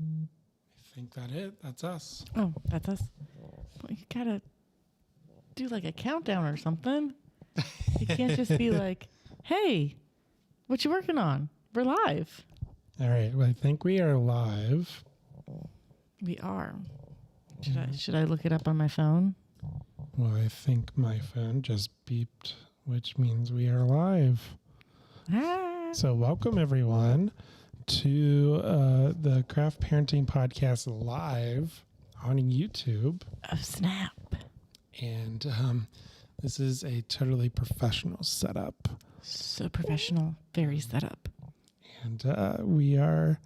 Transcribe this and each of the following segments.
I think that's us. Oh, that's us. Well, you gotta do like a countdown or something. You can't just be like, hey, what you working on? We're live. All right. Well, I think we are live. We are. Should I look it up on my phone? Well, I think my phone just beeped, which means we are live. Ah. So welcome, everyone, to the Craft Parenting Podcast live on YouTube. Oh, snap. And this is a totally professional setup. So professional. Very set up. And we are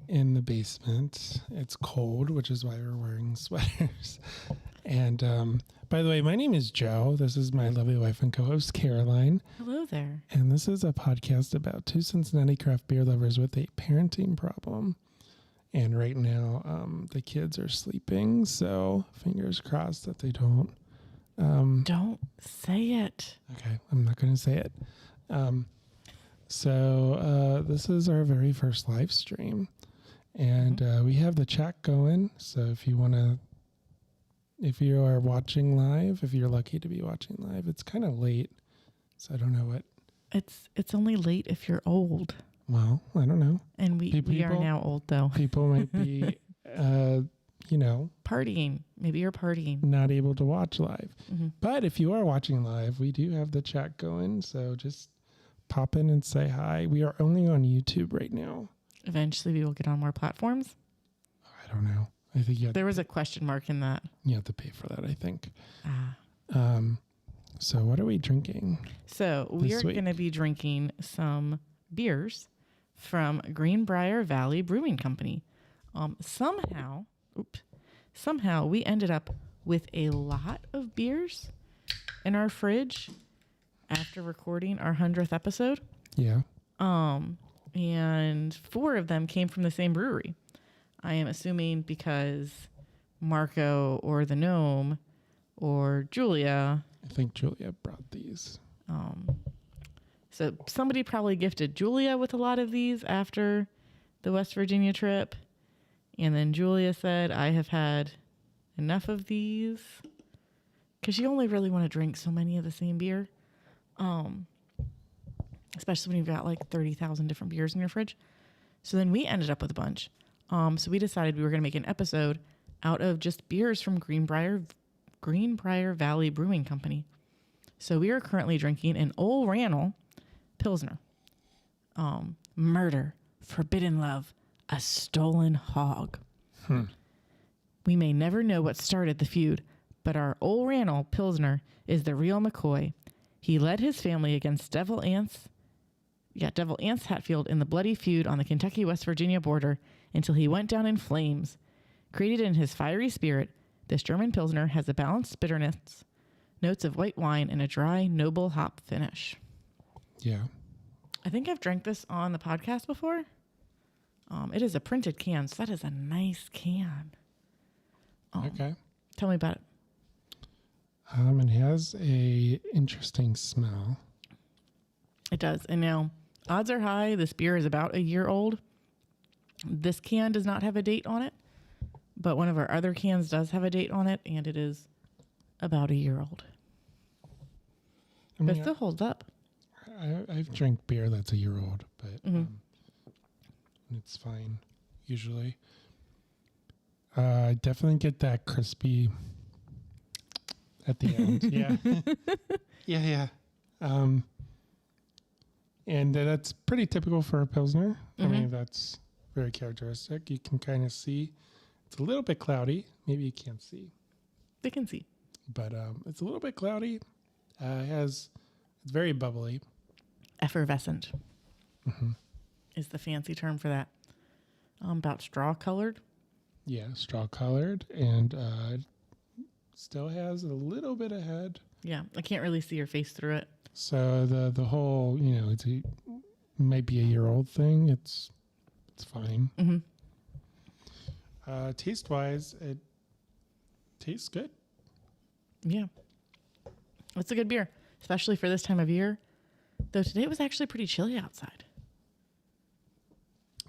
in the basement. It's cold, which is why we're wearing sweaters. And by the way, my name is Joe. This is my lovely wife and co-host, Caroline. Hello there. And this is a podcast about two Cincinnati craft beer lovers with a parenting problem. And right now, the kids are sleeping, so fingers crossed that they don't. Don't say it. Okay, I'm not going to say it. So this is our very first live stream. And we have the chat going. So if you are watching live, if you're lucky to be watching live, it's kind of late. So I don't know what. It's only late if you're old. Well, I don't know. And we are now old, though. People might be, partying. Maybe you're partying. Not able to watch live. Mm-hmm. But if you are watching live, we do have the chat going. So just pop in and say hi. We are only on YouTube right now. Eventually, we will get on more platforms. I don't know. I think there was a question mark in that. You have to pay for that, I think. Ah. So what are we drinking? So we are going to be drinking some beers from Greenbrier Valley Brewing Company. Somehow we ended up with a lot of beers in our fridge after recording our 100th episode. Yeah. And 4 of them came from the same brewery. I am assuming because Marco or the Gnome or Julia. I think Julia brought these. So somebody probably gifted Julia with a lot of these after the West Virginia trip. And then Julia said, I have had enough of these. Because you only really want to drink so many of the same beer. Especially when you've got like 30,000 different beers in your fridge. So then we ended up with a bunch. So we decided we were going to make an episode out of just beers from Greenbrier Valley Brewing Company. So we are currently drinking an Ole Ran'l Pilsner. Murder, forbidden love, a stolen hog. We may never know what started the feud, but our Ole Ran'l Pilsner is the real McCoy. He led his family against Devil Anse Hatfield in the bloody feud on the Kentucky-West Virginia border until he went down in flames. Created in his fiery spirit, this German Pilsner has a balanced bitterness, notes of white wine, and a dry, noble hop finish. Yeah. I think I've drank this on the podcast before. It is a printed can, so that is a nice can. Okay. Tell me about it. It has a interesting smell. It does. And now, odds are high this beer is about a year old. This can does not have a date on it, but one of our other cans does have a date on it, and it is about a year old. But it still holds up. I've drank beer that's a year old, but it's fine, usually. I definitely get that crispy at the end. Yeah. And that's pretty typical for a Pilsner. I mean, that's very characteristic. You can kind of see it's a little bit cloudy. Maybe you can't see. They can see. But it's a little bit cloudy. It's very bubbly. Effervescent is the fancy term for that. About straw colored. Yeah, straw colored. And it still has a little bit of head. Yeah, I can't really see your face through it. So the whole, it might be a year old thing. It's fine. Taste wise, it tastes good. Yeah, it's a good beer, especially for this time of year. Though today it was actually pretty chilly outside.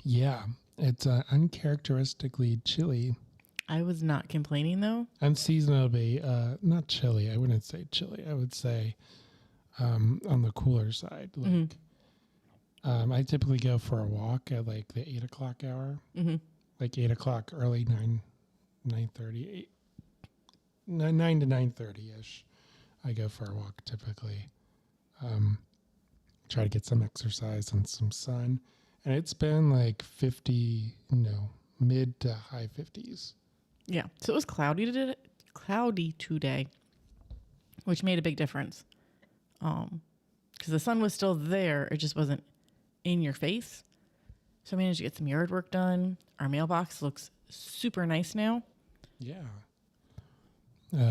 Yeah, It's uncharacteristically chilly. I was not complaining though. Unseasonably, not chilly. I wouldn't say chilly. I would say on the cooler side. Like, I typically go for a walk at like the 8 o'clock hour, like 8 o'clock, early 9:30, 9 to 9:30 ish. I go for a walk typically. Try to get some exercise and some sun, and it's been like 50, mid to high 50s. Yeah, so it was cloudy today, which made a big difference. Because the sun was still there, it just wasn't in your face. So I managed to get some yard work done. Our mailbox looks super nice now. Yeah.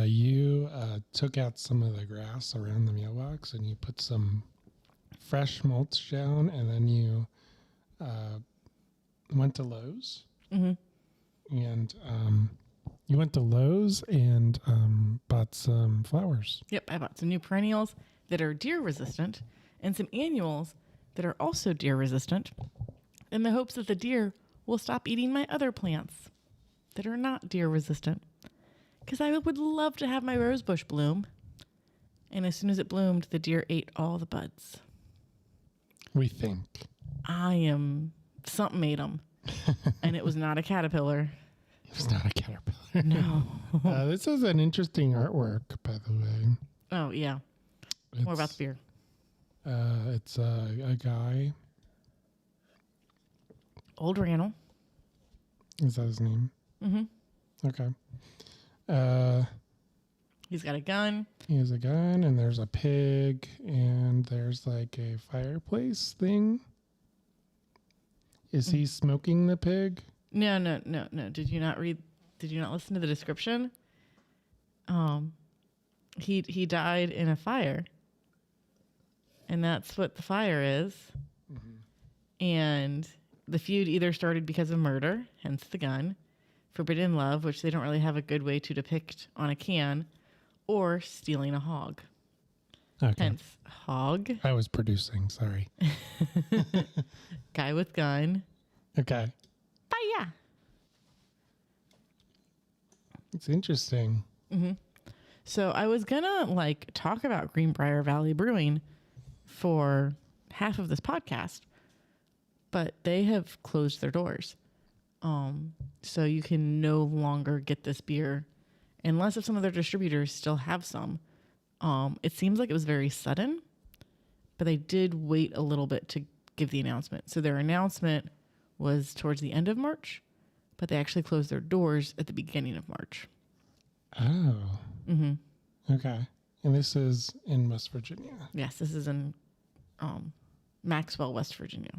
You took out some of the grass around the mailbox and you put some fresh mulch down, and then you went to Lowe's. And you went to Lowe's and bought some flowers. Yep, I bought some new perennials that are deer resistant and some annuals that are also deer resistant in the hopes that the deer will stop eating my other plants that are not deer resistant. Because I would love to have my rose bush bloom. And as soon as it bloomed, the deer ate all the buds. We think. Something ate them. And it was not a caterpillar. It was not a caterpillar. No. This is an interesting artwork, by the way. Oh, yeah. More about the beer. It's a guy. Ole Ran'l. Is that his name? Okay. He's got a gun. He has a gun, and there's a pig, and there's like a fireplace thing. Is he smoking the pig? No. Did you not listen to the description? He died in a fire. And that's what the fire is. And the feud either started because of murder, hence the gun, forbidden love, which they don't really have a good way to depict on a can, or stealing a hog. Okay. Hence hog. I was producing, sorry. Guy with gun. Okay. Fire. It's interesting. So I was gonna talk about Greenbrier Valley Brewing for half of this podcast, but they have closed their doors. So you can no longer get this beer unless if some of their distributors still have some. It seems like it was very sudden, but they did wait a little bit to give the announcement. So their announcement was towards the end of March, but they actually closed their doors at the beginning of March. Oh. Okay. And this is in West Virginia. Yes, this is in Maxwell, West Virginia.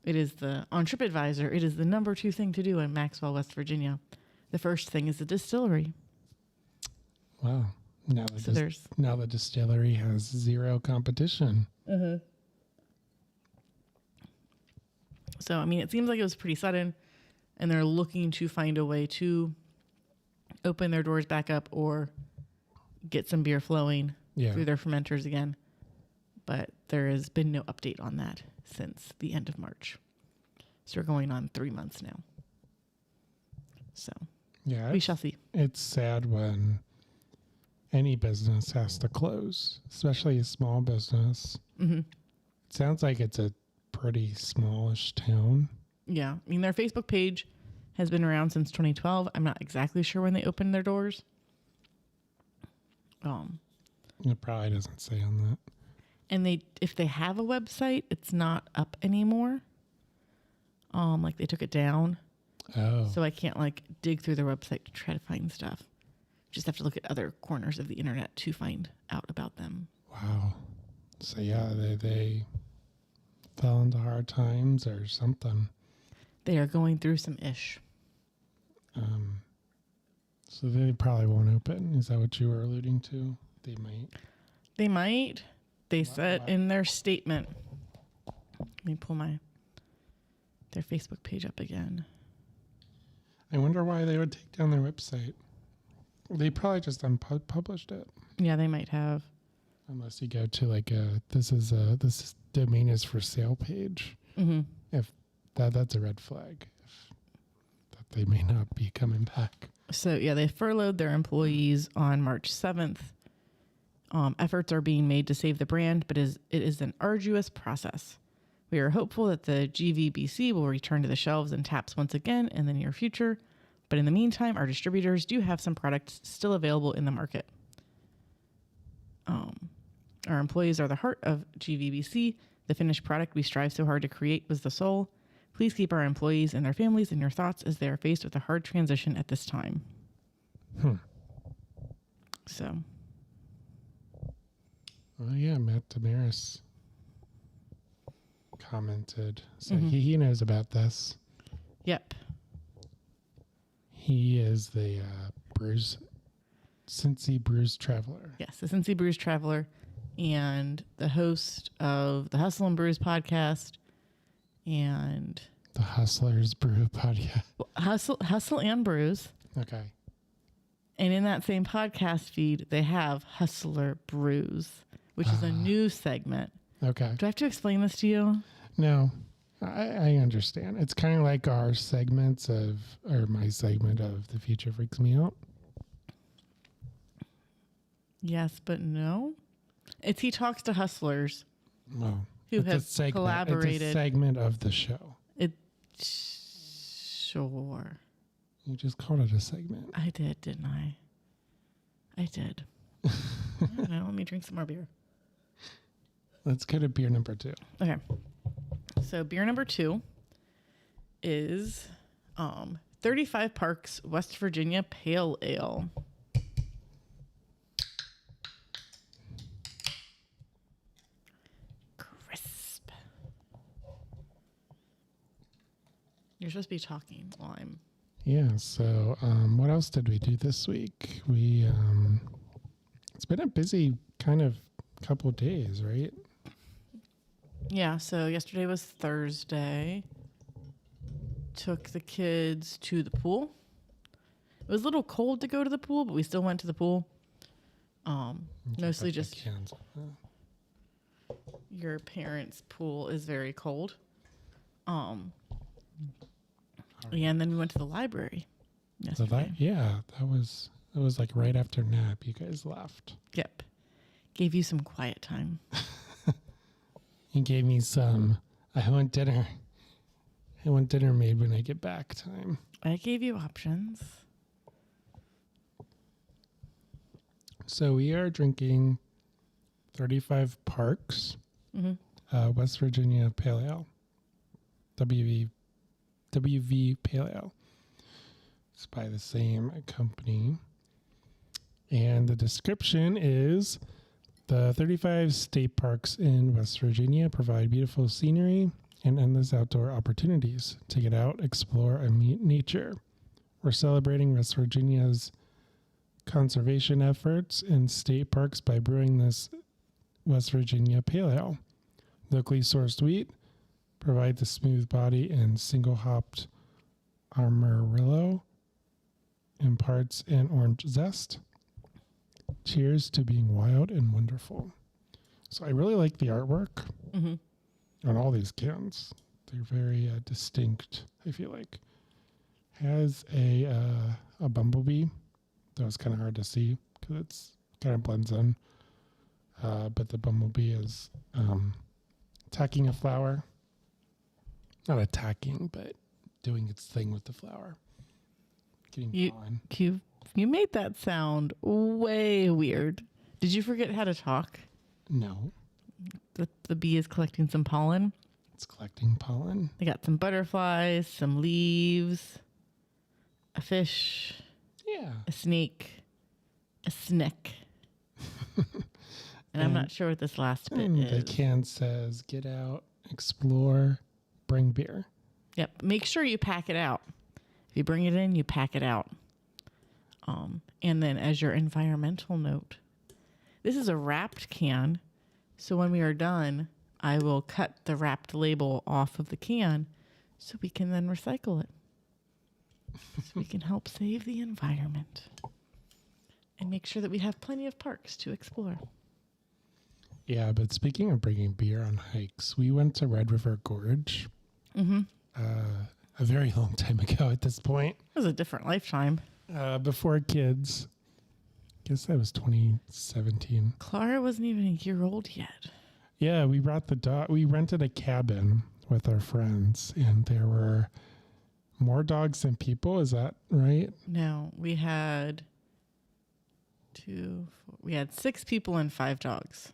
It is on TripAdvisor, it is the number 2 thing to do in Maxwell, West Virginia. The first thing is the distillery. Wow. Now the distillery has zero competition. So, I mean, it seems like it was pretty sudden, and they're looking to find a way to open their doors back up or get some beer flowing through their fermenters again. But there has been no update on that since the end of March. So we're going on 3 months now. So we shall see. It's sad when any business has to close, especially a small business. It sounds like it's a pretty smallish town. Yeah. I mean, their Facebook page has been around since 2012. I'm not exactly sure when they opened their doors. It probably doesn't say on that. And if they have a website, it's not up anymore. They took it down. Oh. So I can't dig through their website to try to find stuff. Just have to look at other corners of the internet to find out about them. Wow. So yeah, they fell into hard times or something. They are going through some ish. So they probably won't open. Is that what you were alluding to? They might. They said in their statement. Let me pull their Facebook page up again. I wonder why they would take down their website. They probably just unpublished it. Yeah, they might have. Unless you go to this domain is for sale page. Mm-hmm. If that's a red flag. If they may not be coming back. So, yeah, they furloughed their employees on March 7th. Efforts are being made to save the brand, but it is an arduous process. We are hopeful that the GVBC will return to the shelves and taps once again in the near future. But in the meantime, our distributors do have some products still available in the market. Our employees are the heart of GVBC. The finished product we strive so hard to create was the soul. Please keep our employees and their families in your thoughts as they are faced with a hard transition at this time. So. Well, yeah, Matt Damaris commented. So he knows about this. Yep. He is the Cincy Brews Traveler. Yes, the Cincy Brews Traveler and the host of the Hustle and Brews podcast and the Hustlers Brew podcast. Hustle and Brews. Okay. And in that same podcast feed, they have Hustler Brews, which is a new segment. Okay. Do I have to explain this to you? No, I understand. It's kind of like our segments or my segment of The Future Freaks Me Out. Yes, but no. He talks to hustlers Well, who have collaborated. It's a segment of the show. Sure. You just called it a segment. I did, didn't I? I did. I don't know. Let me drink some more beer. Let's go to beer number 2. Okay. So beer number 2 is 35 Parks West Virginia Pale Ale. Crisp. You're supposed to be talking while I'm... Yeah, so what else did we do this week? It's been a busy kind of couple days, right? Yeah, so yesterday was Thursday. Took the kids to the pool. It was a little cold to go to the pool, but we still went to the pool. Mostly just your parents' pool is very cold. And then we went to the library yesterday. That was like right after nap. You guys left. Yep. Gave you some quiet time. You gave me some. I want dinner made when I get back time. I gave you options. So we are drinking 35 Parks, West Virginia Pale Ale, WV Pale Ale. It's by the same company. And the description is, the 35 state parks in West Virginia provide beautiful scenery and endless outdoor opportunities to get out, explore, and meet nature. We're celebrating West Virginia's conservation efforts in state parks by brewing this West Virginia Pale Ale. Locally sourced wheat provide the smooth body and single-hopped Amarillo imparts an orange zest. Cheers to being wild and wonderful. So I really like the artwork on all these cans. They're very distinct, I feel like. Has a bumblebee. That was kind of hard to see because it's kind of blends in. But the bumblebee is attacking a flower. Not attacking, but doing its thing with the flower. Getting pollen. You made that sound way weird. Did you forget how to talk? No. The bee is collecting some pollen. It's collecting pollen. They got some butterflies, some leaves, a fish, a snake, a snick. And I'm not sure what this last bit is. The can says, get out, explore, bring beer. Yep. Make sure you pack it out. If you bring it in, you pack it out. And then as your environmental note, this is a wrapped can. So when we are done, I will cut the wrapped label off of the can so we can then recycle it. So we can help save the environment and make sure that we have plenty of parks to explore. Yeah, but speaking of bringing beer on hikes, we went to Red River Gorge. a very long time ago at this point. It was a different lifetime. Before kids. Guess that was 2017. Clara wasn't even a year old yet. Yeah, we brought the dog. We rented a cabin with our friends, and there were more dogs than people. Is that right? No, we had 6 people and 5 dogs.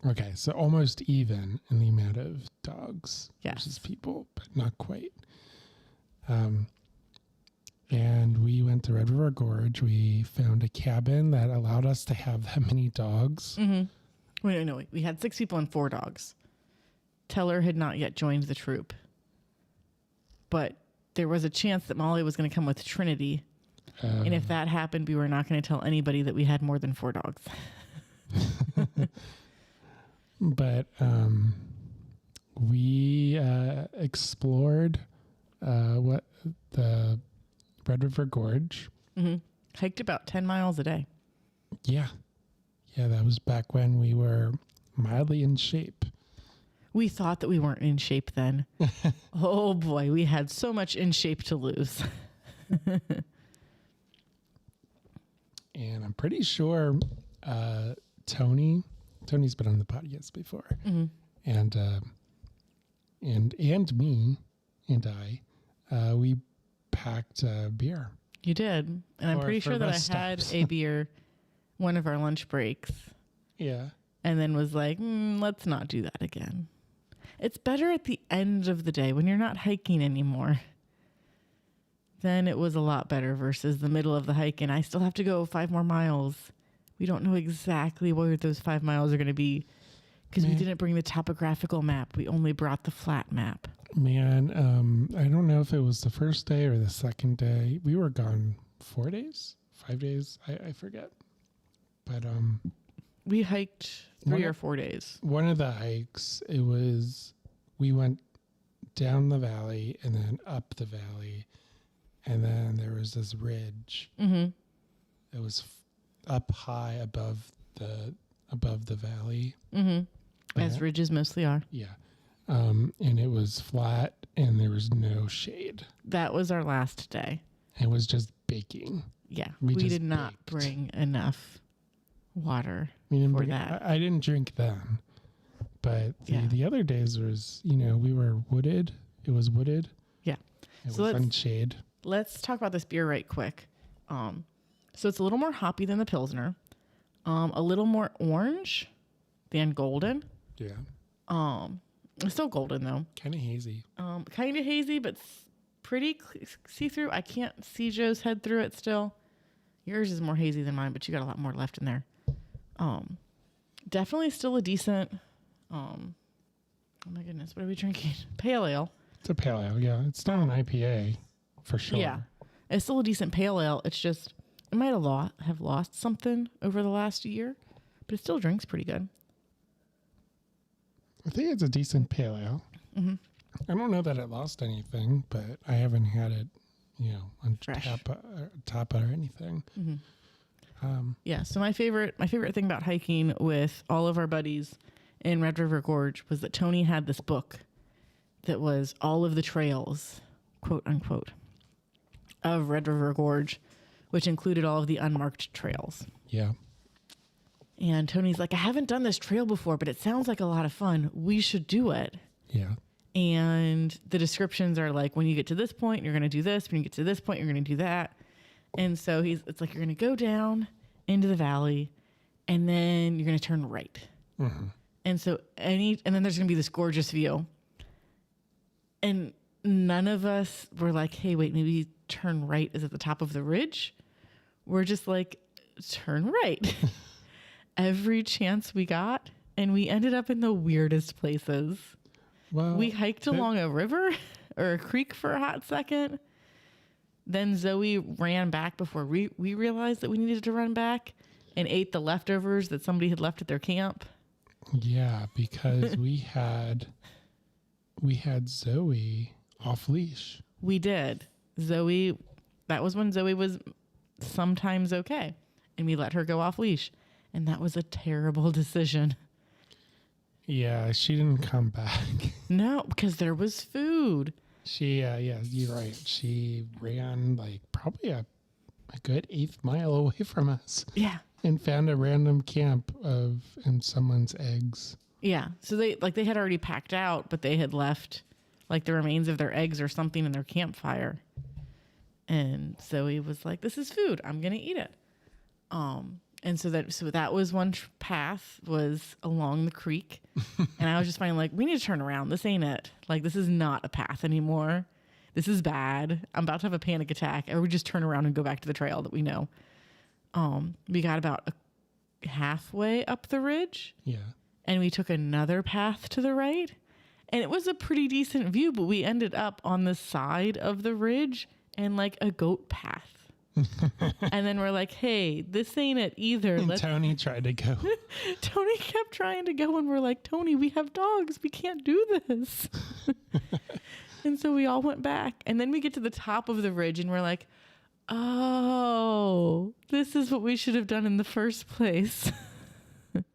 Okay, so almost even in the amount of dogs Yes. versus people, but not quite. And we went to Red River Gorge. We found a cabin that allowed us to have that many dogs. Mm-hmm. Wait, no, we had 6 people and 4 dogs. Teller had not yet joined the troop, but there was a chance that Molly was going to come with Trinity. And if that happened, we were not going to tell anybody that we had more than 4 dogs. But we explored what the Red River Gorge. Mm-hmm. Hiked about 10 miles a day. Yeah. Yeah, that was back when we were mildly in shape. We thought that we weren't in shape then. Oh boy, we had so much in shape to lose. And I'm pretty sure Tony's been on the podcast before. Mm-hmm. And me and I, we packed beer. You did. And I'm pretty sure that I had a beer one of our lunch breaks. Yeah. And then was like, let's not do that again. It's better at the end of the day when you're not hiking anymore. Then it was a lot better versus the middle of the hike. And I still have to go 5 more miles. We don't know exactly where those 5 miles are going to be because we didn't bring the topographical map. We only brought the flat map. Man, I don't know if it was the first day or the second day. We were gone 4 days, 5 days. I forget. But we hiked 3 or 4 days. One of the hikes, we went down the valley and then up the valley, and then there was this ridge. Mm-hmm. It was up high above the valley. Mm-hmm. As ridges mostly are. Yeah. And it was flat and there was no shade. That was our last day. It was just baking. Yeah. We did not bring enough water for that. I didn't drink then. But the other days was, we were wooded. It was wooded. Yeah. It was unshade. Let's talk about this beer right quick. So it's a little more hoppy than the Pilsner. A little more orange than golden. Yeah. It's still golden though. Kind of hazy. Kind of hazy, but pretty see-through. I can't see Joe's head through it still. Yours is more hazy than mine, but you got a lot more left in there. Definitely still a decent, oh my goodness, what are we drinking? Pale ale. It's a pale ale, yeah. It's not an IPA, for sure. Yeah. It's still a decent pale ale. It's just, it might have lost something over the last year, but it still drinks pretty good. I think it's a decent pale ale. Mm-hmm. I don't know that it lost anything, but I haven't had it, on tap or anything. Mm-hmm. Yeah. So my favorite thing about hiking with all of our buddies in Red River Gorge was that Tony had this book that was all of the trails, quote unquote, of Red River Gorge, which included all of the unmarked trails. Yeah. And Tony's like, I haven't done this trail before, but it sounds like a lot of fun. We should do it. Yeah. And the descriptions are like, when you get to this point, you're going to do this. When you get to this point, you're going to do that. And so it's like, you're going to go down into the valley and then you're going to turn right. Mm-hmm. And so and then there's going to be this gorgeous view. And none of us were like, hey, wait, maybe turn right is at the top of the ridge. We're just like, turn right. Every chance we got, and we ended up in the weirdest places. Well, we hiked along a river or a creek for a hot second. Then Zoe ran back before we realized that we needed to run back and ate the leftovers that somebody had left at their camp. Yeah, because we had Zoe off leash. We did. Zoe, that was when Zoe was sometimes okay. And we let her go off leash. And that was a terrible decision. Yeah, she didn't come back. No, because there was food. She, yeah, you're right. She ran like probably a good 1/8 mile away from us. Yeah. And found a random camp in someone's eggs. Yeah. So they had already packed out, but they had left like the remains of their eggs or something in their campfire. And so he was like, "This is food. I'm gonna eat it." And so that was one path was along the creek, and I was just finding like, we need to turn around. This ain't it. Like, this is not a path anymore. This is bad. I'm about to have a panic attack. Or we just turn around and go back to the trail that we know. We got about halfway up the ridge. Yeah. And we took another path to the right. And it was a pretty decent view, but we ended up on the side of the ridge and like a goat path. And then we're like, hey, this ain't it either. And Tony tried to go. Tony kept trying to go, and we're like, Tony, we have dogs. We can't do this. And so we all went back. And then we get to the top of the ridge, and we're like, oh, this is what we should have done in the first place.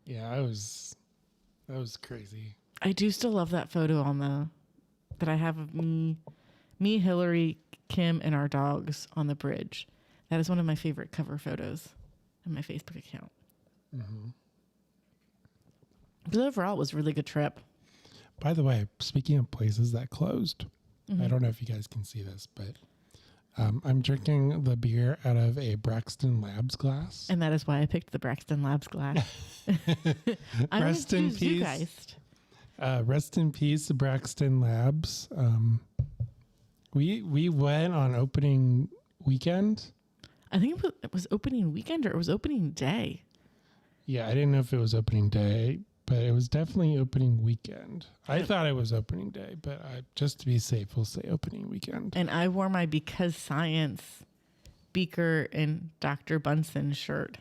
Yeah, that was crazy. I do still love that photo that I have of me, Hillary, Kim, and our dogs on the bridge. That is one of my favorite cover photos on my Facebook account. Mm-hmm. But overall, it was a really good trip. By the way, speaking of places that closed, Mm-hmm. I don't know if you guys can see this, but I'm drinking the beer out of a Braxton Labs glass. And that is why I picked the Braxton Labs glass. Rest in peace. Rest in peace, Braxton Labs. We went on opening weekend. I think it was opening weekend or it was opening day. Yeah, I didn't know if it was opening day, but it was definitely opening weekend. I thought it was opening day, but just to be safe, we'll say opening weekend. And I wore my Because Science Beaker and Dr. Bunsen shirt.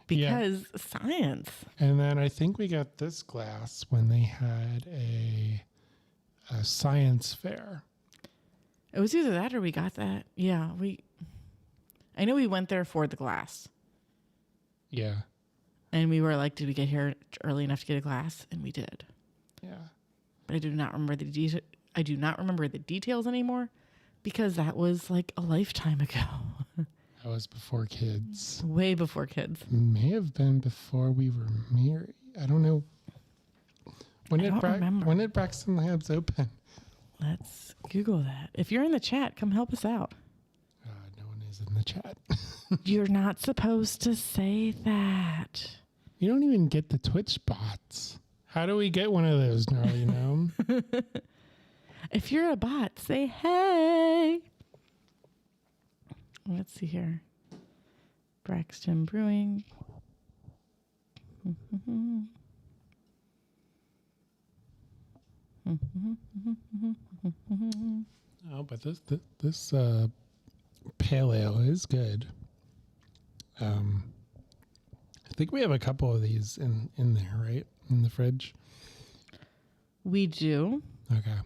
Because science. And then I think we got this glass when they had a science fair. It was either that or we got that. Yeah, I know we went there for the glass. Yeah. And we were like, did we get here early enough to get a glass? And we did. Yeah. But I do not remember the details anymore because that was like a lifetime ago. That was before kids. Way before kids. May have been before we were married. I don't know. When did Braxton Labs open? Let's Google that. If you're in the chat, come help us out. No one is in the chat. You're not supposed to say that. You don't even get the Twitch bots. How do we get one of those, Gnarly Gnome? If you're a bot, say hey. Let's see here. Braxton Brewing. Oh, but this pale ale is good. I think we have a couple of these in there, right? In the fridge. We do. Okay.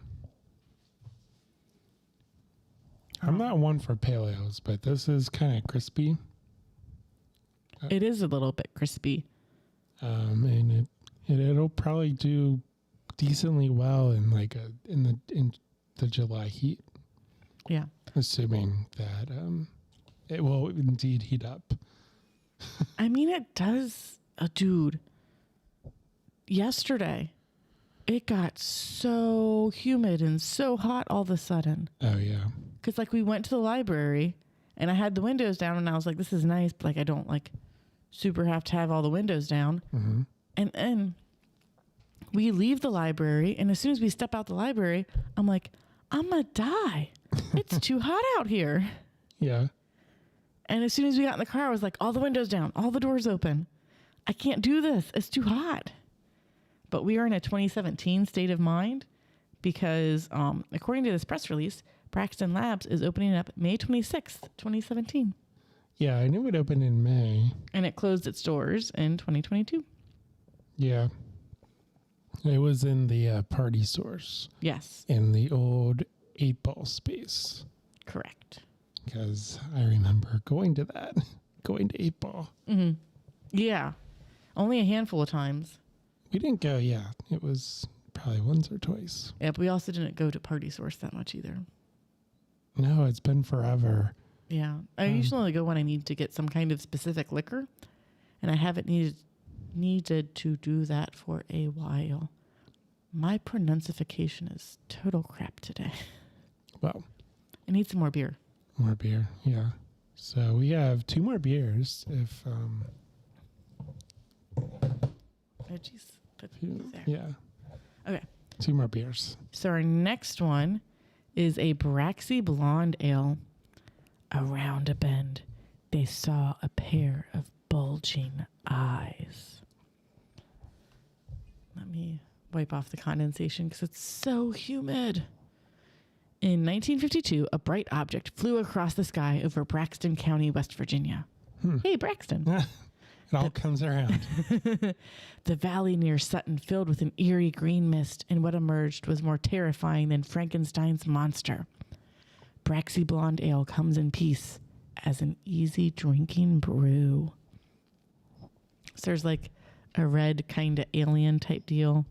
I'm not one for pale ales, but this is kind of crispy. It is a little bit crispy. And it'll probably do decently well in in the July heat. Yeah. Assuming that it will indeed heat up. I mean, it does. Dude, yesterday, it got so humid and so hot all of a sudden. Oh, yeah. Because, like, we went to the library, and I had the windows down, and I was like, this is nice, but, like, I don't, like, super have to have all the windows down. Mm-hmm. And then we leave the library, and as soon as we step out the library, I'm like, I'm going to die. It's too hot out here. Yeah. And as soon as we got in the car, I was like, all the windows down, all the doors open. I can't do this. It's too hot. But we are in a 2017 state of mind because according to this press release, Braxton Labs is opening up May 26th, 2017. Yeah, I knew it opened in May. And it closed its doors in 2022. Yeah. It was in the party stores. Yes. In the old 8-ball space. Correct. Because I remember going to 8-ball. Mm-hmm. Yeah. Only a handful of times. We didn't go, yeah. It was Probably once or twice. Yep, we also didn't go to Party Source that much either. No, it's been forever. Yeah. I usually only go when I need to get some kind of specific liquor, and I haven't needed to do that for a while. My pronunciation is total crap today. Well, I need some more beer. more beer. Yeah. So we have 2 more beers. If Oh, jeez. Put it there. yeah, Okay. 2 more beers. So our next one is a Braxxie Blonde Ale. Around a bend, they saw a pair of bulging eyes. Let me wipe off the condensation because it's so humid. In 1952, a bright object flew across the sky over Braxton County, West Virginia. Hey, Braxton. It all comes around. The valley near Sutton filled with an eerie green mist, and what emerged was more terrifying than Frankenstein's monster. Braxxie Blonde Ale comes in peace as an easy drinking brew. So there's like a red kind of alien type deal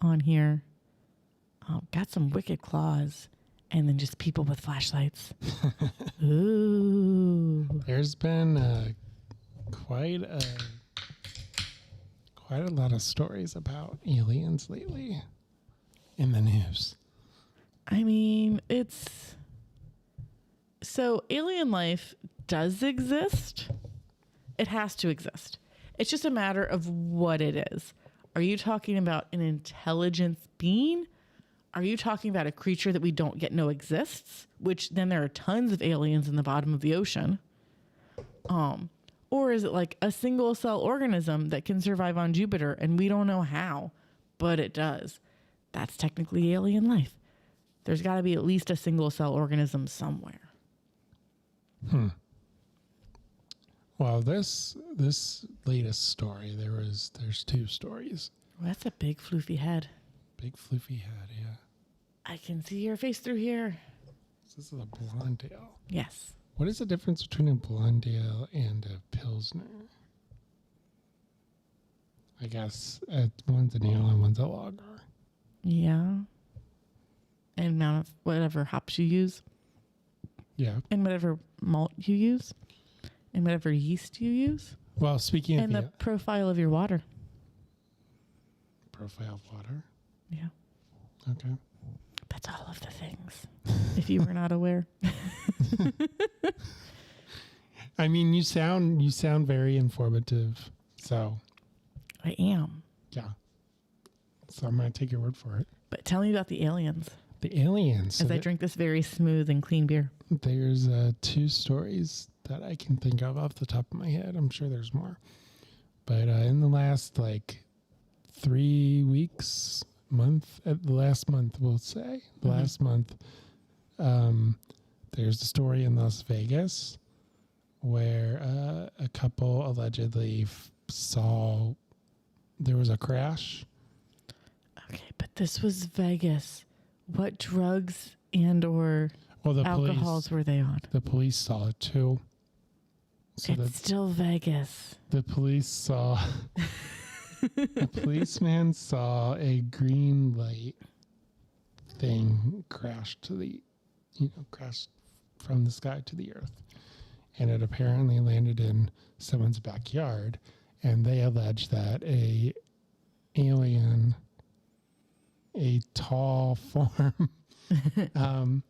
on here. Got some wicked claws, and then just people with flashlights. Ooh. There's been quite a lot of stories about aliens lately in the news. I mean, it's... So alien life does exist. It has to exist. It's just a matter of what it is. Are you talking about an intelligence being? Are you talking about a creature that we don't yet know exists? Which then there are tons of aliens in the bottom of the ocean. Or is it like a single cell organism that can survive on Jupiter and we don't know how, but it does? That's technically alien life. There's got to be at least a single cell organism somewhere. Well, this latest story, there's 2 stories. Well, that's a big floofy head. Big floofy head, yeah. I can see your face through here. This is a blonde ale. Yes. What is the difference between a blonde ale and a pilsner? I guess one's an ale and one's a lager. Yeah. And amount of whatever hops you use. Yeah. And whatever malt you use. And whatever yeast you use. Well, speaking and of the profile of your water. Profile of water. Yeah. Okay. That's all of the things. If you were not aware. I mean, you sound very informative. So I am. yeah. So I'm gonna take your word for it. But tell me about the aliens. The aliens. As I drink this very smooth and clean beer. There's 2 stories that I can think of off the top of my head. I'm sure there's more. But in the last 3 weeks, the last month, we'll say, last month, there's a story in Las Vegas where a couple allegedly saw there was a crash. Okay, but this was Vegas. What drugs and or alcohols were they on? The police saw it too. So it's still Vegas. The police saw... A policeman saw a green light thing crash crashed from the sky to the earth. And it apparently landed in someone's backyard. And they allege that a alien, a tall form, of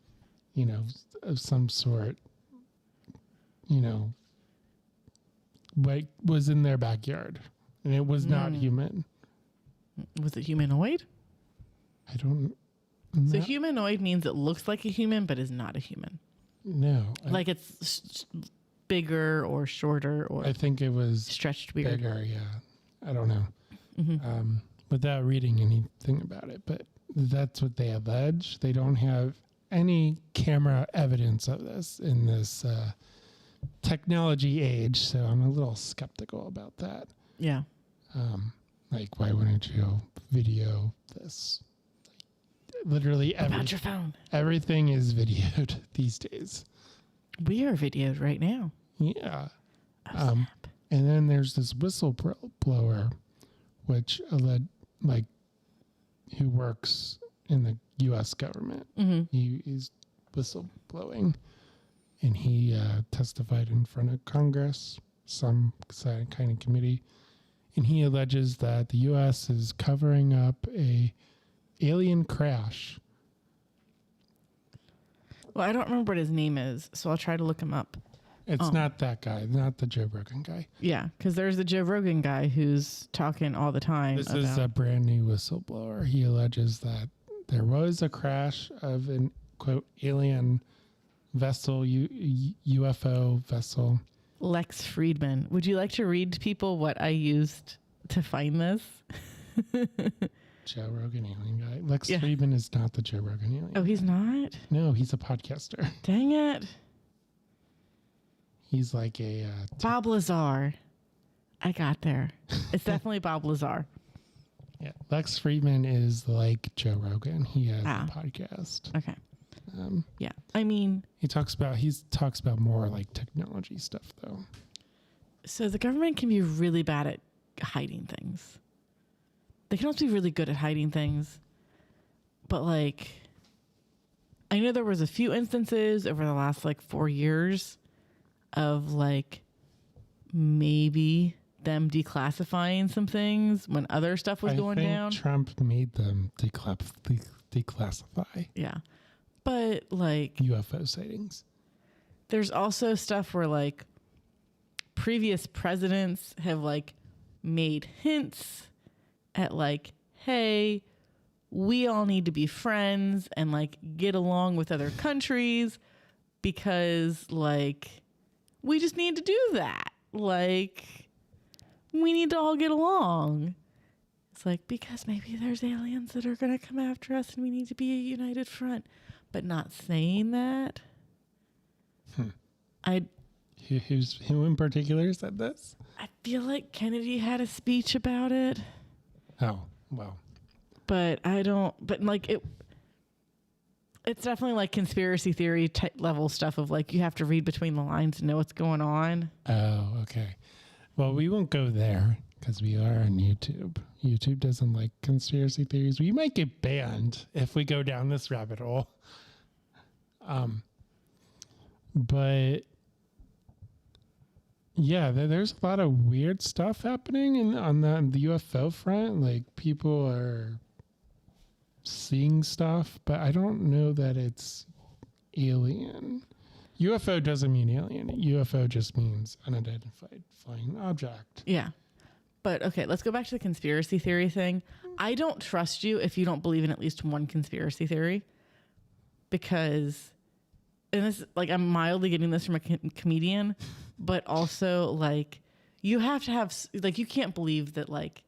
some sort, was in their backyard. And it was not human. Was it humanoid? I don't know. So humanoid means it looks like a human, but is not a human. No. Like it's bigger or shorter or I think it was stretched weird. Bigger, yeah. I don't know. Mm-hmm. Without reading anything about it. But that's what they allege. They don't have any camera evidence of this in this technology age. So I'm a little skeptical about that. Yeah. Why wouldn't you video this? Literally about your phone. Everything is videoed these days. We are videoed right now. Yeah. Oh, snap. And then there's this whistleblower, which who works in the U.S. government. He's whistleblowing, and he testified in front of Congress, some kind of committee, and he alleges that the U.S. is covering up a alien crash. Well, I don't remember what his name is, so I'll try to look him up. It's not that guy, not the Joe Rogan guy. Yeah, because there's the Joe Rogan guy who's talking all the time. This is a brand new whistleblower. He alleges that there was a crash of an, quote, alien vessel, UFO vessel. Lex Friedman. Would you like to read to people what I used to find this? Joe Rogan alien guy. Lex Friedman is not the Joe Rogan alien. Oh, he's not? No, he's a podcaster. Dang it. He's like a... Bob Lazar. I got there. It's definitely Bob Lazar. Yeah, Lex Friedman is like Joe Rogan. He has a podcast. Okay. Yeah, I mean... He talks about more like technology stuff, though. So the government can be really bad at hiding things. They can also be really good at hiding things. But like, I know there was a few instances over the last like 4 years of like maybe them declassifying some things when other stuff was going down. Trump made them declassify. Yeah. But like UFO sightings. There's also stuff where like previous presidents have like made hints at like, hey, we all need to be friends and like get along with other countries because like we just need to do that. Like we need to all get along. It's like, because maybe there's aliens that are going to come after us and we need to be a united front, but not saying that. Who in particular said this? I feel like Kennedy had a speech about it. Oh, well. But like it's definitely like conspiracy theory type level stuff of like, you have to read between the lines to know what's going on. Oh, okay. Well, we won't go there because we are on YouTube. YouTube doesn't like conspiracy theories. We might get banned if we go down this rabbit hole. But yeah, there's a lot of weird stuff happening on the UFO front. Like people are seeing stuff, but I don't know that it's alien. UFO doesn't mean alien. UFO just means unidentified flying object. Yeah. But okay, let's go back to the conspiracy theory thing. I don't trust you if you don't believe in at least one conspiracy theory, because, and this, like, I'm mildly getting this from a comedian, but also like you have to have, like, you can't believe that like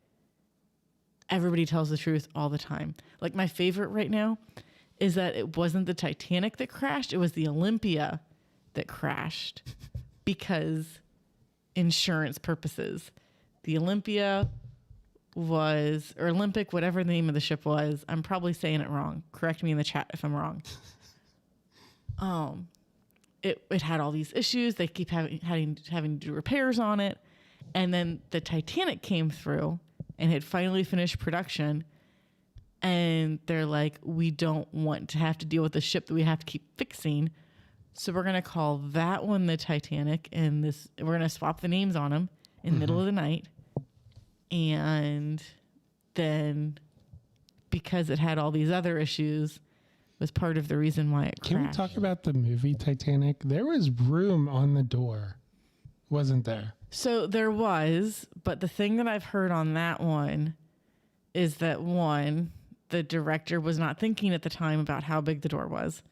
everybody tells the truth all the time. Like my favorite right now is that it wasn't the Titanic that crashed. It was the Olympia that crashed because insurance purposes. The Olympia was, or Olympic, whatever the name of the ship was. I'm probably saying it wrong. Correct me in the chat if I'm wrong. It had all these issues. They keep having to do repairs on it. And then the Titanic came through and had finally finished production. And they're like, we don't want to have to deal with the ship that we have to keep fixing. So we're going to call that one the Titanic, and we're going to swap the names on them in the middle of the night. And then because it had all these other issues, was part of the reason why it crashed. Can we talk about the movie Titanic? There was room on the door, wasn't there? So there was, but the thing that I've heard on that one is that one, the director was not thinking at the time about how big the door was.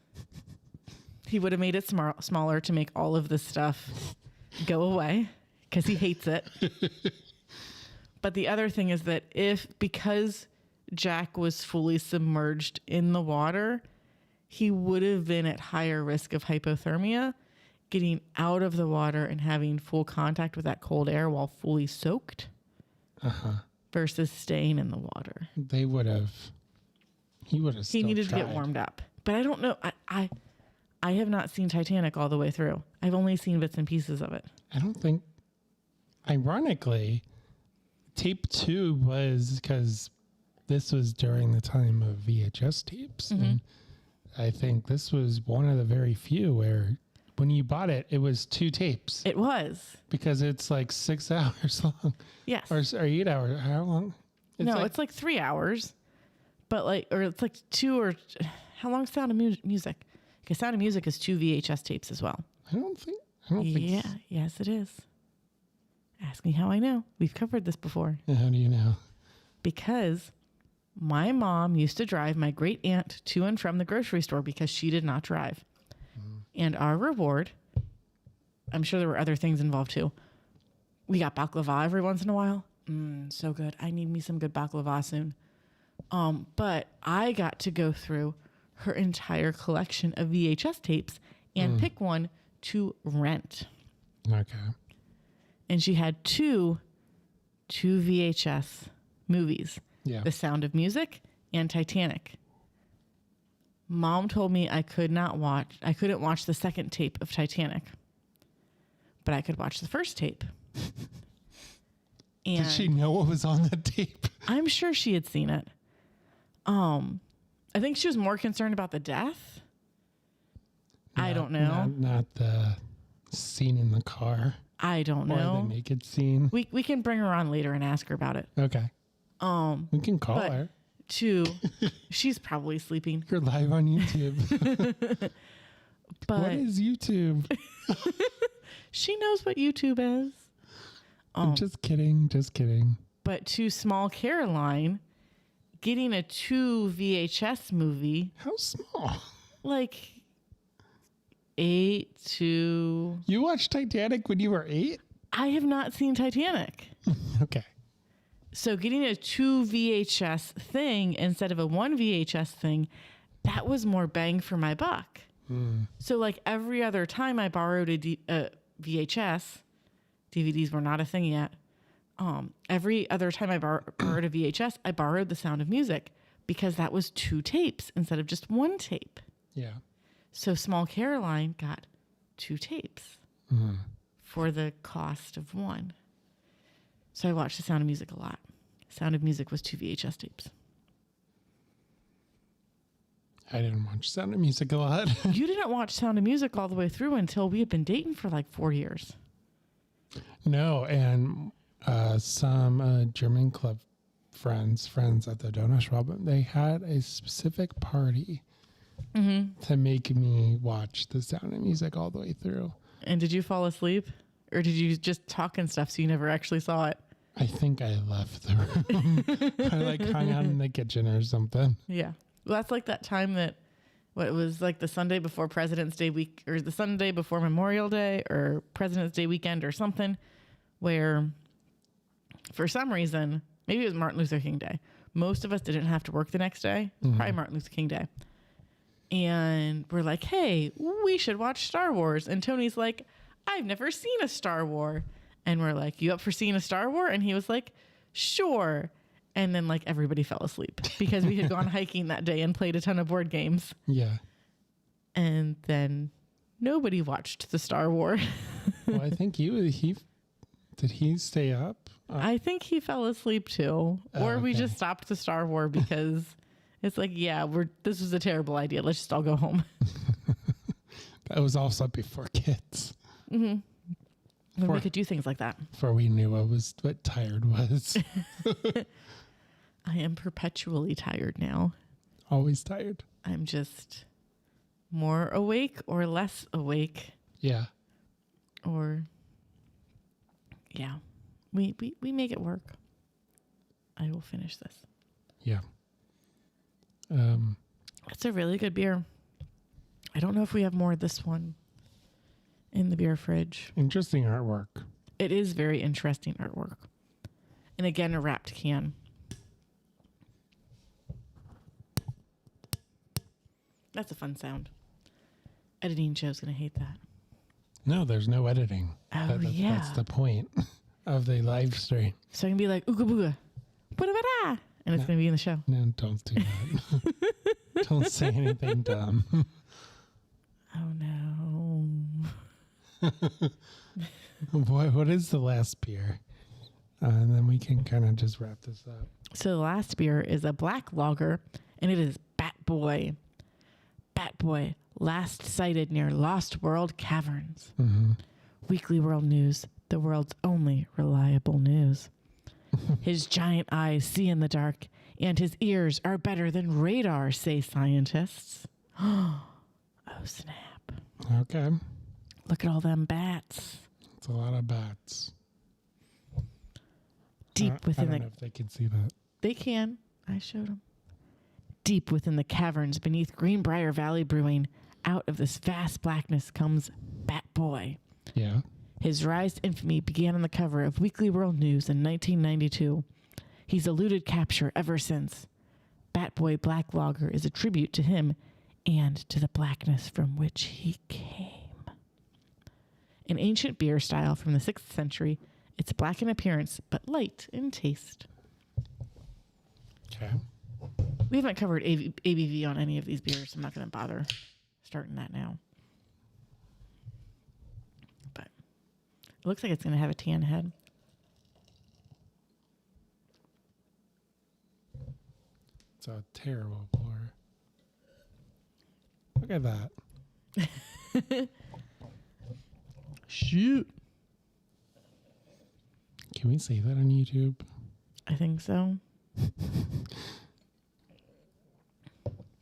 He would have made it smaller to make all of this stuff go away because he hates it. But the other thing is that because Jack was fully submerged in the water, he would have been at higher risk of hypothermia, getting out of the water and having full contact with that cold air while fully soaked versus staying in the water. He would have He needed to get warmed up. But I don't know. I have not seen Titanic all the way through. I've only seen bits and pieces of it. I don't think, ironically, tape 2 was because this was during the time of VHS tapes. And I think this was one of the very few where when you bought it, it was 2 tapes. It was. Because it's like 6 hours long. Yes. Or 8 hours. How long? It's like 3 hours. But or it's like 2 or... How long is Sound of Music? Because Sound of Music is 2 VHS tapes as well. I don't think... Yes, it is. Ask me how I know. We've covered this before. And how do you know? Because my mom used to drive my great aunt to and from the grocery store because she did not drive. And our reward, I'm sure there were other things involved too. We got baklava every once in a while. So good. I need me some good baklava soon. But I got to go through her entire collection of VHS tapes and pick one to rent. Okay. And she had two VHS movies. Yeah. The Sound of Music and Titanic. Mom told me I couldn't watch the second tape of Titanic, but I could watch the first tape. And did she know what was on the tape? I'm sure she had seen it. I think she was more concerned about the death. I don't know. Not the scene in the car. I don't know. Or the naked scene. We can bring her on later and ask her about it. Okay. We can call her. She's probably sleeping. You're live on YouTube. But what is YouTube? She knows what YouTube is. I'm just kidding. Just kidding. But to small Caroline, getting a 2 VHS movie. How small? Like 8 to... You watched Titanic when you were 8? I have not seen Titanic. Okay. So getting a 2 VHS thing instead of a 1 VHS thing, that was more bang for my buck. So like every other time I borrowed a VHS, DVDs were not a thing yet. Every other time I borrowed a VHS, I borrowed The Sound of Music because that was 2 tapes instead of just 1 tape. Yeah. So small Caroline got 2 tapes for the cost of 1. So I watched The Sound of Music a lot. Sound of Music was 2 VHS tapes. I didn't watch Sound of Music a lot. You didn't watch Sound of Music all the way through until we had been dating for like 4 years. No, and some German club friends at the Donut Shop, they had a specific party to make me watch The Sound of Music all the way through. And did you fall asleep? Or did you just talk and stuff so you never actually saw it? I think I left the room. I hung out in the kitchen or something. Yeah. Well, that's like that time that, it was like the Sunday before President's Day week, or the Sunday before Memorial Day, or President's Day weekend or something, where for some reason, maybe it was Martin Luther King Day. Most of us didn't have to work the next day. Probably Martin Luther King Day. And we're like, hey, we should watch Star Wars. And Tony's like, I've never seen a Star Wars. And we're like, you up for seeing a Star Wars? And he was like, sure. And then like everybody fell asleep because we had gone hiking that day and played a ton of board games. Yeah. And then nobody watched the Star Wars. Well, I think did he stay up? I think he fell asleep too. Or we just stopped the Star Wars because it's like, yeah, this was a terrible idea. Let's just all go home. That was also before kids. Mm-hmm. When we could do things like that. Before we knew what tired was. I am perpetually tired now. Always tired. I'm just more awake or less awake. Yeah. Or, yeah. We make it work. I will finish this. Yeah. It's a really good beer. I don't know if we have more of this one in the beer fridge. Interesting artwork. It is very interesting artwork. And again, a wrapped can. That's a fun sound. Editing Joe's going to hate that. No, there's no editing. Oh, yeah. That's the point of the live stream. So I can be like, ooga booga, bada, and it's going to be in the show. No, don't do that. Don't say anything dumb. Oh, no. Boy, what is the last beer? And then we can kind of just wrap this up. So the last beer is a black lager, and it is Batboy. Batboy, last sighted near Lost World Caverns. Mm-hmm. Weekly World News, the world's only reliable news. His giant eyes see in the dark, and his ears are better than radar, say scientists. Oh, snap. Okay. Look at all them bats. It's a lot of bats. Deep within I don't know if they can see that. They can. I showed them. Deep within the caverns beneath Greenbrier Valley Brewing, out of this vast blackness comes Batboy. Yeah. His rise to infamy began on the cover of Weekly World News in 1992. He's eluded capture ever since. Batboy Black Lager is a tribute to him and to the blackness from which he came. An ancient beer style from the 6th century, it's black in appearance but light in taste. Okay. We haven't covered ABV on any of these beers. I'm not going to bother starting that now. But it looks like it's going to have a tan head. It's a terrible pour. Look at that. Shoot. Can we say that on YouTube? I think so.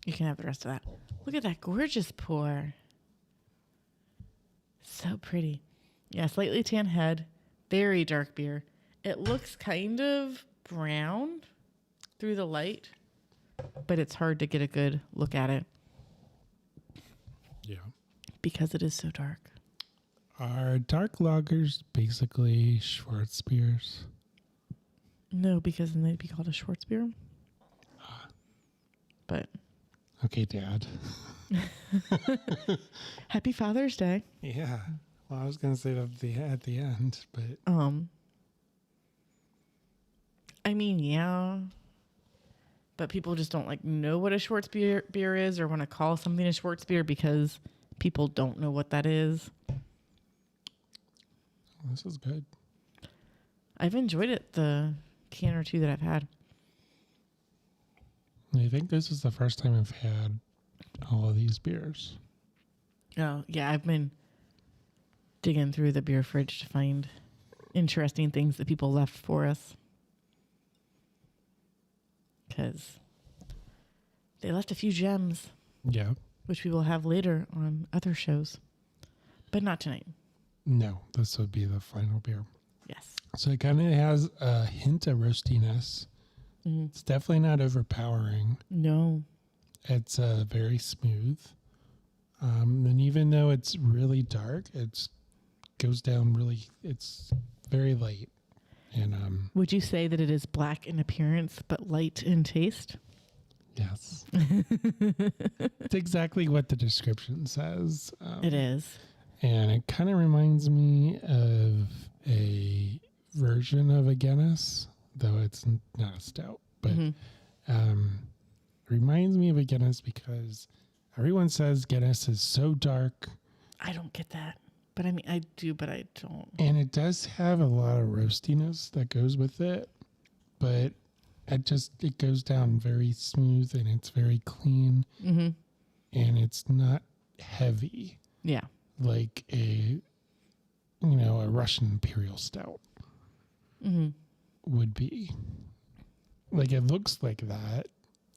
You can have the rest of that. Look at that gorgeous pour. So pretty. Yeah, slightly tan head. Very dark beer. It looks kind of brown through the light, but it's hard to get a good look at it. Yeah. Because it is so dark. Are dark lagers basically Schwartz beers? No, because then they'd be called a Schwartz beer. But Okay, Dad. Happy Father's Day. Yeah. Well, I was gonna say that at the end, but I mean, yeah. But people just don't know what a Schwartz beer is or want to call something a Schwartz beer because people don't know what that is. this is good. I've enjoyed it the can or two that I've had. I think this is the first time I've had all of these beers. Oh, yeah, I've been digging through the beer fridge to find interesting things that people left for us. Because they left a few gems, Yeah. which we will have later on other shows. But not tonight. No, this would be the final beer. Yes. So it kind of has a hint of roastiness. Mm-hmm. It's definitely not overpowering. No. It's very smooth. And even though it's really dark, it goes down really, it's very light. And Would you say that it is black in appearance but light in taste? yes. It's exactly what the description says. It is. And it kind of reminds me of a version of a Guinness, though it's not a stout. But reminds me of a Guinness because everyone says Guinness is so dark. I don't get that. But I mean, I do, but I don't. And it does have a lot of roastiness that goes with it. But it goes down very smooth and it's very clean. Mm-hmm. And it's not heavy. Yeah. Like a Russian Imperial Stout would be. Like it looks like that.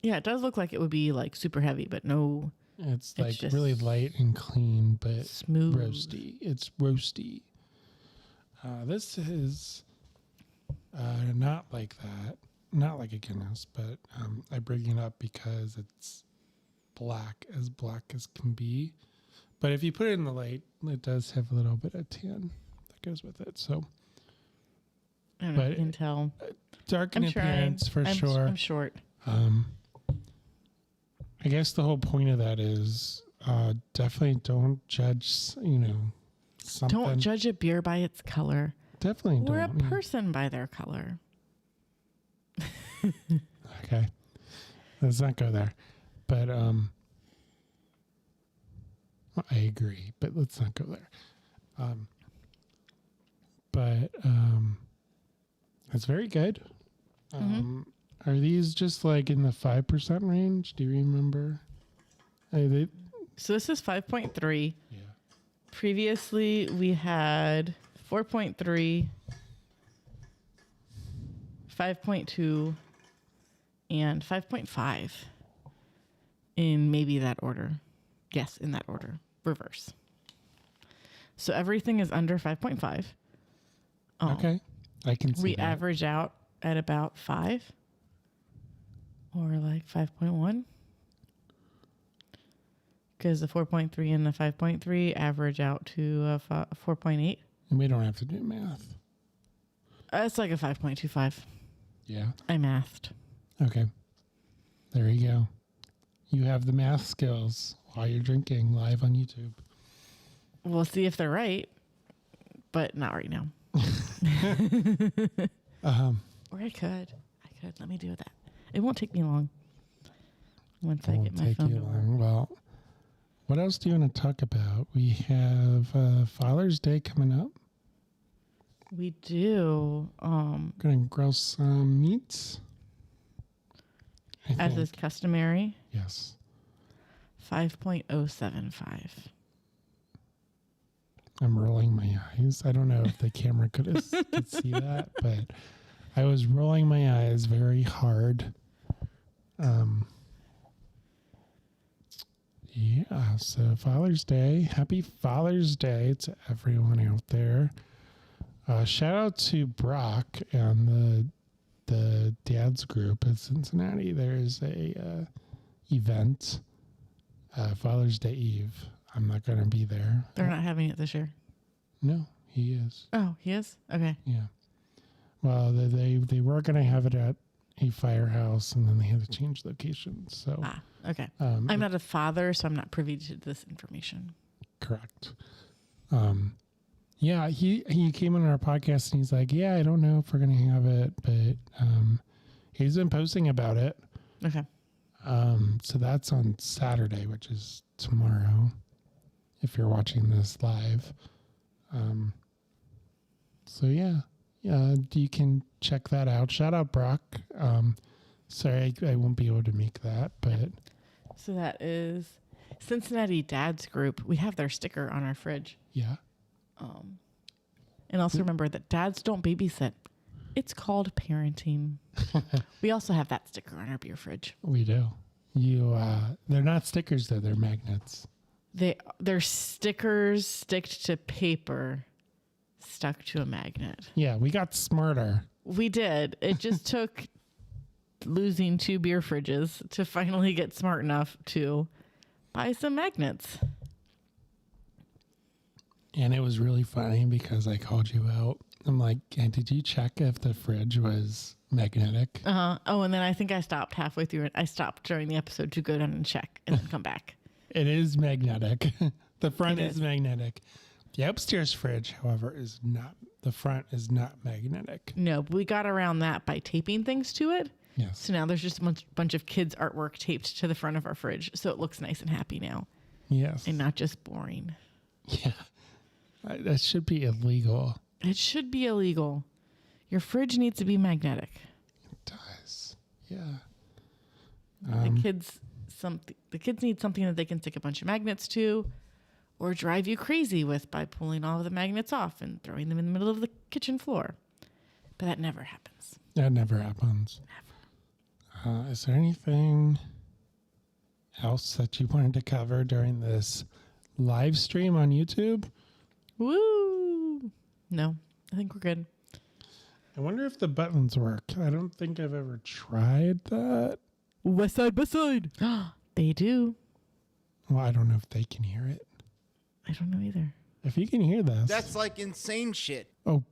Yeah, it does look like it would be super heavy, but no. It's just really light and clean, but smooth. roasty. It's roasty. This is not like that. Not like a Guinness, but I bring it up because it's black as can be. But if you put it in the light, it does have a little bit of tan that goes with it. So, I don't know if you can tell. Dark in appearance for sure. I'm short. I guess the whole point of that is definitely don't judge, something. Don't judge a beer by its color. Definitely don't. Or a person by their color. Okay. Let's not go there. But I agree, but let's not go there. It's very good. Mm-hmm. Are these just like in the 5% range? Do you remember? So this is 5.3. Yeah. Previously, we had 4.3, 5.2, and 5.5 in maybe that order. Yes, in that order. Reverse. So everything is under 5.5. Okay. I can see We that. average out at about 5 or like 5.1. Because the 4.3 and the 5.3 average out to 4.8. And we don't have to do math. It's like a 5.25. Yeah. I mathed. Okay. There you go. You have the math skills while you're drinking live on YouTube. We'll see if they're right, but not right now. Or I could. Let me do that. It won't take me long. Once I get my phone to work. Well, what else do you want to talk about? We have Father's Day coming up. We do. Going to grill some meats. As is customary. Yes. 5.075. I'm rolling my eyes. I don't know if the camera could see that, but I was rolling my eyes very hard. Yeah, so Father's Day. Happy Father's Day to everyone out there. Shout out to Brock and the dad's group at Cincinnati. There's a event, Father's Day Eve. I'm not going to be there. They're not having it this year. No, he is. Oh, he is? Okay. Yeah. Well, they were going to have it at a firehouse, and then they had to change locations. So, okay. I'm not a father, so I'm not privy to this information. Correct. Yeah, he came on our podcast and he's like, yeah, I don't know if we're going to have it, but he's been posting about it. Okay. So that's on Saturday, which is tomorrow, if you're watching this live. So yeah, you can check that out. Shout out Brock. Sorry, I won't be able to make that, but. So that is Cincinnati Dad's Group. We have their sticker on our fridge. Yeah. And also remember that dads don't babysit. It's called parenting. We also have that sticker on our beer fridge. We do. They're not stickers though, they're magnets. They're stickers sticked to paper, stuck to a magnet. Yeah, we got smarter. We did. It just took losing 2 beer fridges to finally get smart enough to buy some magnets. And it was really funny because I called you out. I'm like, hey, did you check if the fridge was magnetic? Oh, and then I think I stopped halfway through. I stopped during the episode to go down and check and then come back. It is magnetic. The front is magnetic. The upstairs fridge, however, is not. The front is not magnetic. No, but we got around that by taping things to it. Yes. So now there's just a bunch of kids' artwork taped to the front of our fridge. So it looks nice and happy now. Yes. And not just boring. Yeah. That should be illegal. It should be illegal. Your fridge needs to be magnetic. It does. Yeah. The kids need something that they can stick a bunch of magnets to or drive you crazy with by pulling all of the magnets off and throwing them in the middle of the kitchen floor. But that never happens. That never happens. Never. Is there anything else that you wanted to cover during this live stream on YouTube? Woo! No, I think we're good. I wonder if the buttons work. I don't think I've ever tried that. West side, west side. They do. Well, I don't know if they can hear it. I don't know either. If you can hear this. That's like insane shit. Oh.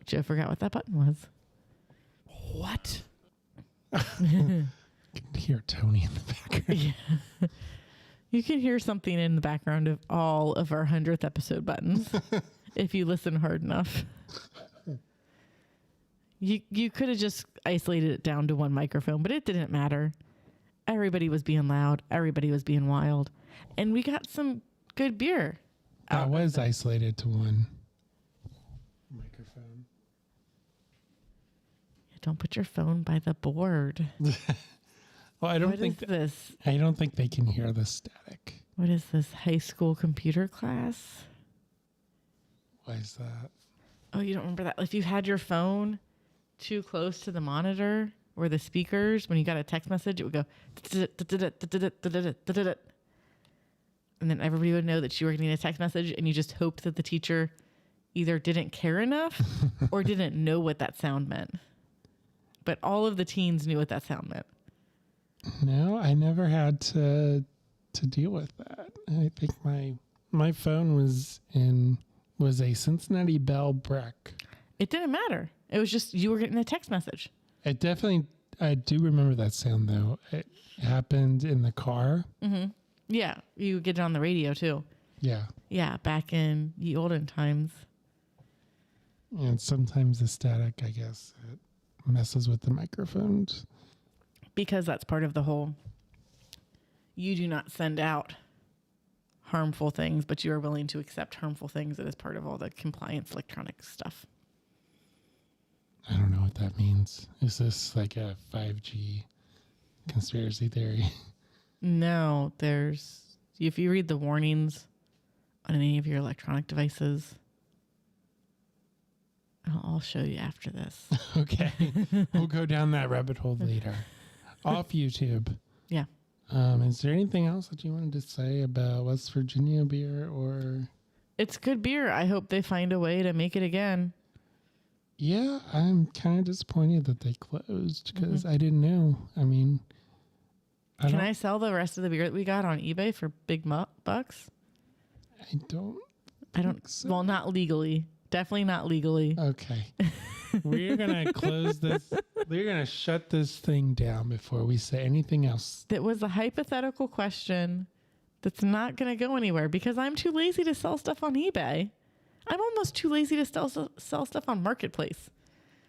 Joe forgot what that button was. What? I can hear Tony in the background. Yeah. You can hear something in the background of all of our 100th episode buttons if you listen hard enough. You could have just isolated it down to one microphone, but it didn't matter. Everybody was being loud. Everybody was being wild. And we got some good beer. That was isolated to one. Don't put your phone by the board. Well, I don't What think is this? I don't think they can hear the static. What is this? High school computer class? Why is that? Oh, you don't remember that? If you had your phone too close to the monitor or the speakers, when you got a text message, it would go, and then everybody would know that you were getting a text message, and you just hoped that the teacher either didn't care enough or didn't know what that sound meant. But all of the teens knew what that sound meant. No, I never had to deal with that. I think my phone was a Cincinnati Bell Breck. It didn't matter. It was just you were getting a text message. I do remember that sound though. It happened in the car. Mm-hmm. Yeah, you would get it on the radio too. Yeah. Yeah, back in the olden times. And sometimes the static, I guess, it messes with the microphones. Because that's part of the whole, you do not send out harmful things, but you are willing to accept harmful things. That is part of all the compliance electronic stuff. I don't know what that means. Is this like a 5G conspiracy theory? No, if you read the warnings on any of your electronic devices, I'll show you after this. Okay. We'll go down that rabbit hole later. Off YouTube. Yeah. Is there anything else that you wanted to say about West Virginia beer or? It's good beer. I hope they find a way to make it again. Yeah, I'm kind of disappointed that they closed because I didn't know. I mean, Can I sell the rest of the beer that we got on eBay for big bucks? I don't. So. Well, not legally. Definitely not legally. Okay. We're going to close this. We're going to shut this thing down before we say anything else. That was a hypothetical question that's not going to go anywhere because I'm too lazy to sell stuff on eBay. I'm almost too lazy to sell stuff on Marketplace.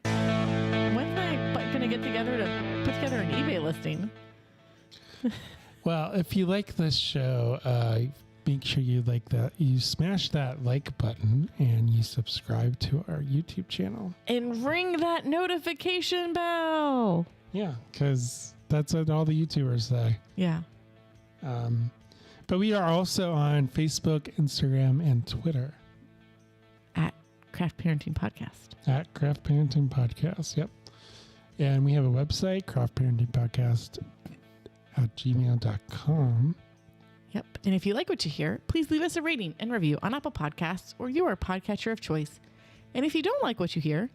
When's I going to get together to put together an eBay listing? Well, if you like this show, make sure you smash that like button and you subscribe to our YouTube channel. And ring that notification bell. Yeah, because that's what all the YouTubers say. Yeah. But we are also on Facebook, Instagram, and Twitter. At Craft Parenting Podcast. At Craft Parenting Podcast, yep. And we have a website, craftparentingpodcast@gmail.com. Yep. And if you like what you hear, please leave us a rating and review on Apple Podcasts or your podcatcher of choice. And if you don't like what you hear,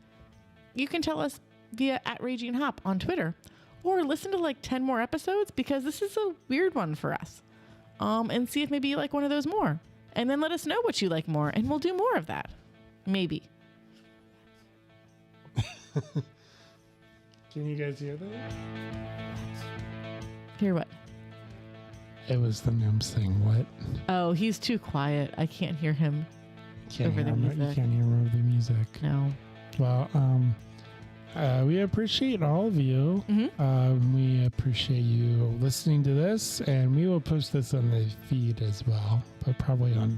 you can tell us via @RagingHop on Twitter or listen to like 10 more episodes because this is a weird one for us. And see if maybe you like one of those more. And then let us know what you like more and we'll do more of that. Maybe. Can you guys hear that? Hear what? It was the gnome saying what? Oh, he's too quiet. I can't hear him over the music. You can't hear him over the music. No. Well, we appreciate all of you. Mm-hmm. We appreciate you listening to this, and we will post this on the feed as well, but probably on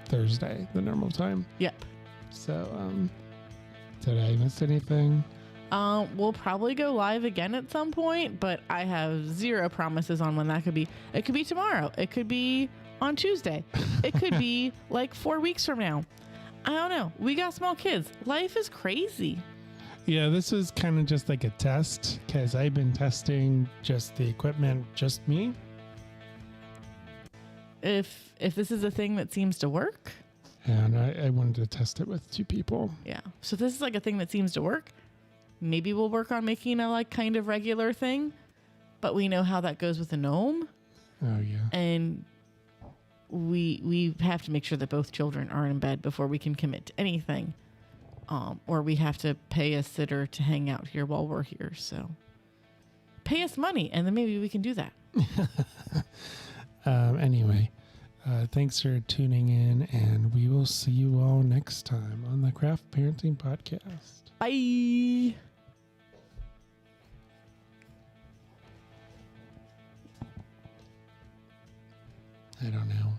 Thursday, the normal time. Yep. So, did I miss anything? We'll probably go live again at some point, but I have zero promises on when that could be. It could be tomorrow. It could be on Tuesday. It could be like 4 weeks from now. I don't know. We got small kids. Life is crazy. Yeah, this was kind of just like a test because I've been testing just the equipment, just me. If this is a thing that seems to work. And I wanted to test it with 2 people. Yeah. So if this is like a thing that seems to work. Maybe we'll work on making a like kind of regular thing, but we know how that goes with a gnome. Oh yeah. And we have to make sure that both children are in bed before we can commit to anything. Or we have to pay a sitter to hang out here while we're here. So pay us money and then maybe we can do that. Anyway, thanks for tuning in, and we will see you all next time on the Craft Parenting Podcast. Bye. I don't know.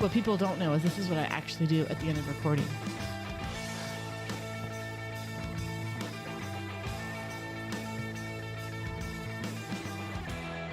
What people don't know is this is what I actually do at the end of recording.